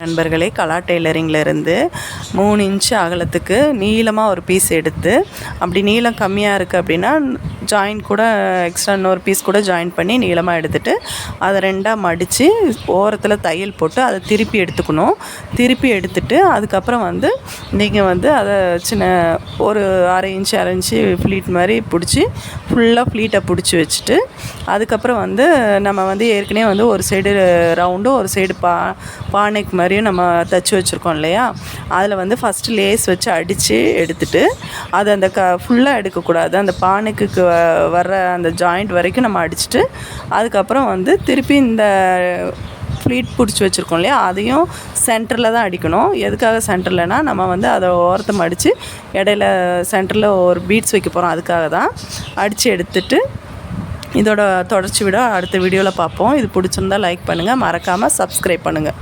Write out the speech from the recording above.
நண்பர்களே, கலா டெய்லரிங்லேருந்து 3 இன்ச்சு அகலத்துக்கு நீளமாக ஒரு பீஸ் எடுத்து, அப்படி நீளம் கம்மியாக இருக்குது அப்படின்னா ஜாயின் கூட எக்ஸ்ட்ரா இன்னொரு பீஸ் கூட ஜாயின் பண்ணி நீளமாக எடுத்துகிட்டு அதை 2ஆக மடித்து ஓரத்தில் தையல் போட்டு அதை திருப்பி எடுத்துக்கணும். திருப்பி எடுத்துட்டு அதுக்கப்புறம் நீங்கள் அதை சின்ன ஒரு அரை இன்ச்சு ஃப்ளீட் மாதிரி பிடிச்சி ஃபுல்லாக ஃப்ளீட்டை பிடிச்சி வச்சுட்டு அதுக்கப்புறம் நம்ம ஏற்கனவே ஒரு சைடு ரவுண்டு ஒரு சைடு பானைக்கு மாதிரியும் நம்ம தைச்சி வச்சுருக்கோம் இல்லையா, அதில் ஃபஸ்ட்டு லேஸ் வச்சு அடித்து எடுத்துட்டு அதை அந்த ஃபுல்லாக எடுக்கக்கூடாது, அந்த பானைக்கு வர்ற அந்த ஜாயிண்ட் வரைக்கும் நம்ம அடிச்சுட்டு அதுக்கப்புறம் திருப்பி இந்த ஃப்ளீட் பிடிச்சி வச்சுருக்கோம் இல்லையா, அதையும் சென்டரில் தான் அடிக்கணும். எதுக்காக சென்டர்லனா நம்ம அதை ஓரத்தை மடித்து இடையில சென்டரில் ஒரு பீட்ஸ் வைக்க போகிறோம், அதுக்காக தான். அடித்து எடுத்துட்டு இதோட தொடர்ச்சி அடுத்த வீடியோவில் பார்ப்போம். இது பிடிச்சிருந்தா லைக் பண்ணுங்கள், மறக்காமல் சப்ஸ்கிரைப் பண்ணுங்கள்.